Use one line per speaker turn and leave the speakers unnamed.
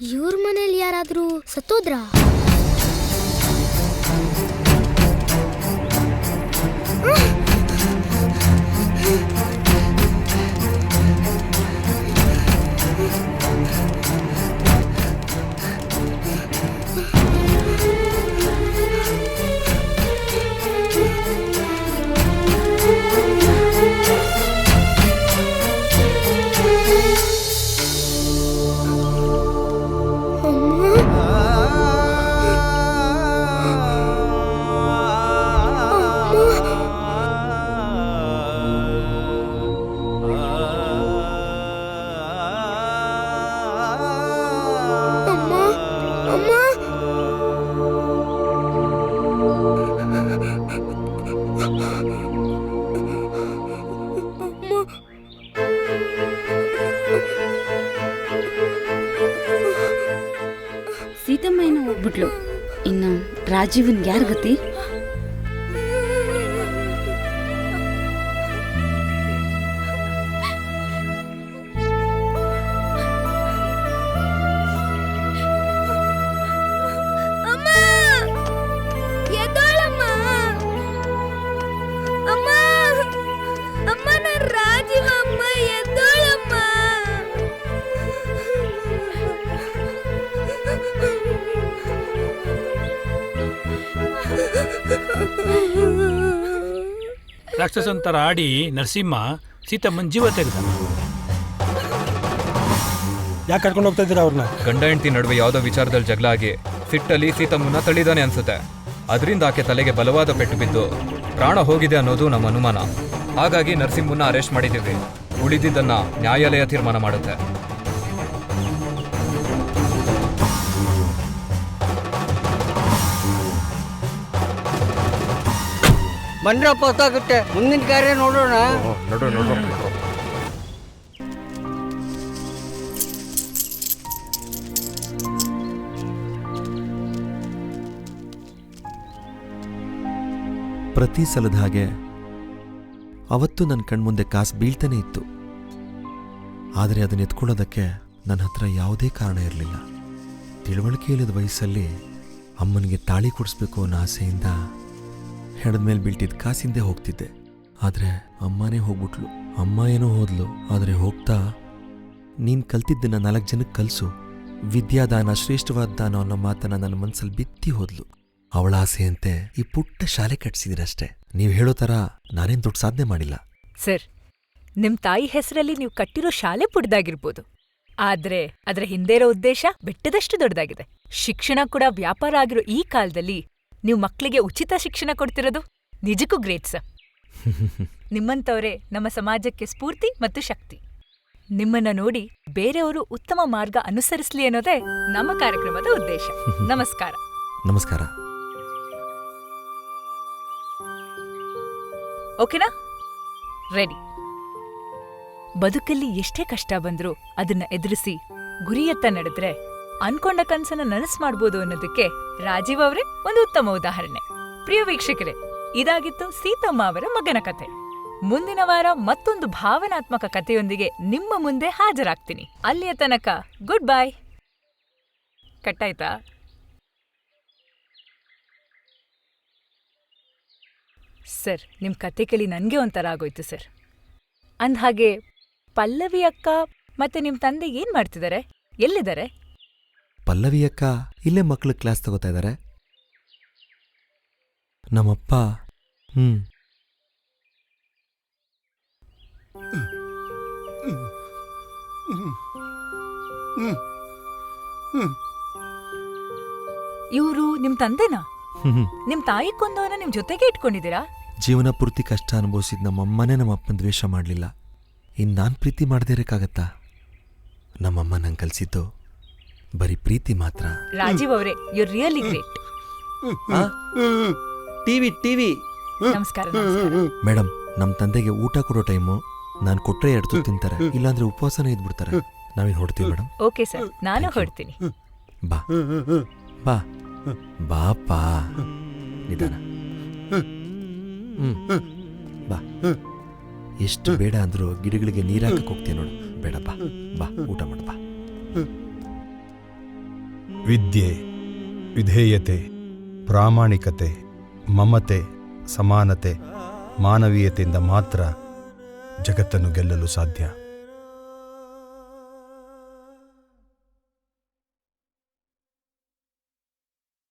ಇವ್ರ ಮನೇಲಿ ಯಾರಾದ್ರೂ ಸತ್ತೋದ್ರಾ?
ಸೀತಮ್ಮ ಏನೋ ಹೋಗ್ಬಿಟ್ಲು. ಇನ್ನು ರಾಜೀವನ್ ಯಾರ ಗತಿ?
ರಾಕ್ಷಸಂತರ ಆಡಿ ನರಸಿಂಹ ಸೀತಮ್ಮನ ಜೀವ ತೆಗೆದ.
ಯಾಕೆ ಕರ್ಕೊಂಡು ಹೋಗ್ತಾ ಇದ್ದೀರಾ ಅವ್ರನ್ನ?
ಗಂಡ ಹೆಂಡತಿ ನಡುವೆ ಯಾವುದೋ ವಿಚಾರದಲ್ಲಿ ಜಗಳ ಆಗಿ ಸಿಟ್ಟಲ್ಲಿ ಸೀತಮ್ಮನ ತಳ್ಳಿದಾನೆ ಅನ್ಸುತ್ತೆ. ಅದರಿಂದ ಆಕೆ ತಲೆಗೆ ಬಲವಾದ ಪೆಟ್ಟು ಬಿದ್ದು ಪ್ರಾಣ ಹೋಗಿದೆ ಅನ್ನೋದು ನಮ್ಮ ಅನುಮಾನ. ಹಾಗಾಗಿ ನರಸಿಂಹನ ಅರೆಸ್ಟ್ ಮಾಡಿದ್ದೀವಿ. ಉಳಿದಿದ್ದನ್ನ ನ್ಯಾಯಾಲಯ ತೀರ್ಮಾನ ಮಾಡುತ್ತೆ.
ಬಂದ್ರಪ್ಪ ಹೊತ್ತಾಗುತ್ತೆ. ಮುಂದಿನ ಕಾರ್ಯ ನೋಡೋಣ.
ಪ್ರತಿ ಸಲದ ಹಾಗೆ ಅವತ್ತು ನನ್ನ ಕಣ್ಮುಂದೆ ಕಾಸು ಬೀಳ್ತಾನೆ ಇತ್ತು. ಆದರೆ ಅದನ್ನ ಎತ್ಕೊಳ್ಳೋದಕ್ಕೆ ನನ್ನ ಹತ್ರ ಯಾವುದೇ ಕಾರಣ ಇರಲಿಲ್ಲ. ತಿಳುವಳಿಕೆ ಇಲ್ಲದ ವಯಸ್ಸಲ್ಲಿ ಅಮ್ಮನಿಗೆ ತಾಳಿ ಕೊಡಿಸ್ಬೇಕು ಅನ್ನೋ ಆಸೆಯಿಂದ ಹೆಣದ ಮೇಲೆ ಬೀಳ್ತಿದ್ದ ಕಾಸಿಂದೆ ಹೋಗ್ತಿದ್ದೆ. ಆದರೆ ಅಮ್ಮನೇ ಹೋಗ್ಬಿಟ್ಲು. ಅಮ್ಮ ಏನೋ ಹೋದ್ಲು, ಆದರೆ ಹೋಗ್ತಾ ನೀನು ಕಲ್ತಿದ್ದನ್ನ 4 ಜನಕ್ಕೆ ಕಲಿಸು, ವಿದ್ಯಾದಾನ ಶ್ರೇಷ್ಠವಾದ ದಾನ ಅನ್ನೋ ಮಾತನ್ನ ನನ್ನ ಮನಸ್ಸಲ್ಲಿ ಬಿತ್ತಿ ಹೋದ್ಲು. ಅವಳ ಆಸೆಯಂತೆ ಈ ಪುಟ್ಟ ಶಾಲೆ ಕಟ್ಸಿದಿರಷ್ಟೇ. ನೀವು ಹೇಳೋ ಥರ ನಾನೇನು ದೊಡ್ಡ ಸಾಧನೆ ಮಾಡಿಲ್ಲ.
ಸರ್, ನಿಮ್ ತಾಯಿ ಹೆಸರಲ್ಲಿ ನೀವು ಕಟ್ಟಿರೋ ಶಾಲೆ ಪುಡ್ದಾಗಿರ್ಬೋದು, ಆದ್ರೆ ಅದರ ಹಿಂದೆ ಇರೋ ಉದ್ದೇಶ ಬೆಟ್ಟದಷ್ಟು ದೊಡ್ಡದಾಗಿದೆ. ಶಿಕ್ಷಣ ಕೂಡ ವ್ಯಾಪಾರ ಆಗಿರೋ ಈ ಕಾಲದಲ್ಲಿ ನೀವು ಮಕ್ಕಳಿಗೆ ಉಚಿತ ಶಿಕ್ಷಣ ಕೊಡ್ತಿರೋದು ನಿಜಕ್ಕೂ ಗ್ರೇಟ್ ಸರ್. ನಿಮ್ಮಂತವರೇ ನಮ್ಮ ಸಮಾಜಕ್ಕೆ ಸ್ಫೂರ್ತಿ ಮತ್ತು ಶಕ್ತಿ. ನಿಮ್ಮನ್ನ ನೋಡಿ ಬೇರೆಯವರು ಉತ್ತಮ ಮಾರ್ಗ ಅನುಸರಿಸಲಿ ಅನ್ನೋದೇ ನಮ್ಮ ಕಾರ್ಯಕ್ರಮದ ಉದ್ದೇಶ. ನಮಸ್ಕಾರ.
ನಮಸ್ಕಾರ.
ಓಕೆನಾ? ರೆಡಿ. ಬದುಕಲ್ಲಿ ಎಷ್ಟೇ ಕಷ್ಟ ಬಂದ್ರೂ ಅದನ್ನ ಎದುರಿಸಿ ಗುರಿಯತ್ತ ನಡೆದ್ರೆ ಅನ್ಕೊಂಡ ಕನ್ಸನ್ನ ನನಸು ಮಾಡ್ಬೋದು ಅನ್ನೋದಕ್ಕೆ ರಾಜೀವ್ ಅವರೇ ಒಂದು ಉತ್ತಮ ಉದಾಹರಣೆ. ಪ್ರಿಯ ವೀಕ್ಷಕರೇ, ಇದಾಗಿತ್ತು ಸೀತಮ್ಮ ಅವರ ಮಗನ ಕಥೆ. ಮುಂದಿನ ವಾರ ಮತ್ತೊಂದು ಭಾವನಾತ್ಮಕ ಕಥೆಯೊಂದಿಗೆ ನಿಮ್ಮ ಮುಂದೆ ಹಾಜರಾಗ್ತೀನಿ. ಅಲ್ಲಿಯ ತನಕ ಗುಡ್ ಬಾಯ್. ಕಟ್ಟಾಯ್ತಾ? ಸರ್, ನಿಮ್ ಕತೆ ಕೇಳಿ ನನ್ಗೆ ಒಂಥರ ಆಗೋಯ್ತು ಸರ್. ಅಂದ್ಹಾಗೆ ಪಲ್ಲವಿ ಅಕ್ಕ ಮತ್ತೆ ನಿಮ್ ತಂದೆ ಏನ್ ಮಾಡ್ತಿದ್ದಾರೆ? ಎಲ್ಲಿದ್ದಾರೆ?
ಪಲ್ಲವಿ ಅಕ್ಕ ಇಲ್ಲೇ ಮಕ್ಕಳು ಕ್ಲಾಸ್ ತಗೋತಾ ಇದ್ದಾರೆ. ನಮ್ಮಪ್ಪ
ಇವ್ರು ನಿಮ್ ತಂದೆನಾ? ನಿಮ್ ತಾಯಿ ಕೊಂದವನ ನಿಮ್ ಜೊತೆಗೆ ಇಟ್ಕೊಂಡಿದ್ದೀರಾ?
ಜೀವನ ಪೂರ್ತಿ ಕಷ್ಟ ಅನುಭವಿಸಿದ ನಮ್ಮಮ್ಮನೇ ನಮ್ಮಪ್ಪನ ದ್ವೇಷ ಮಾಡಲಿಲ್ಲ. ಇನ್ನು ನಾನು ಪ್ರೀತಿ ಮಾಡದೇ ಇರಕ್ಕಾಗತ್ತಾ? ನಮ್ಮಮ್ಮ ನಂಗೆ ಕಲಿಸಿದ್ದು ಬರೀ ಪ್ರೀತಿ ಮಾತ್ರ.
ರಾಜೀವ್ ಅವರೇ, ಯು ರಿಯಲಿ ಗ್ರೇಟ್.
ಟಿವಿ
ನಮಸ್ಕಾರ.
ಮೇಡಮ್, ನಮ್ಮ ತಂದೆಗೆ ಊಟ ಕೊಡೋ ಟೈಮು ನಾನು ಕೊಟ್ರೆ 2 ತುತ್ತು ತಿಂತಾರೆ, ಇಲ್ಲಾಂದ್ರೆ ಉಪವಾಸನೇ ಇದ್ಬಿಡ್ತಾರೆ. ನಾವೇನು ಹೊಡ್ತೀವಿ ಮೇಡಮ್?
ಓಕೆ ಸರ್, ನಾನು ಹೊಡ್ತೀನಿ.
ಬಾ ಬಾ ಬಾಪಾ, ನಿಧಾನ. ಬಾ. ಎಷ್ಟು ಬೇಡ ಅಂದ್ರೂ ಗಿಡಗಳಿಗೆ ನೀರಾಕಕ್ಕೆ ಹೋಗ್ತೀಯ ನೋಡು. ಬೇಡ, ಬಾ ಬಾ, ಊಟ ಮಾಡು ಬಾ.
ವಿದ್ಯೆ, ವಿಧೇಯತೆ, ಪ್ರಾಮಾಣಿಕತೆ, ಮಮತೆ, ಸಮಾನತೆ, ಮಾನವೀಯತೆಯಿಂದ ಮಾತ್ರ ಜಗತ್ತನ್ನು ಗೆಲ್ಲಲು ಸಾಧ್ಯ.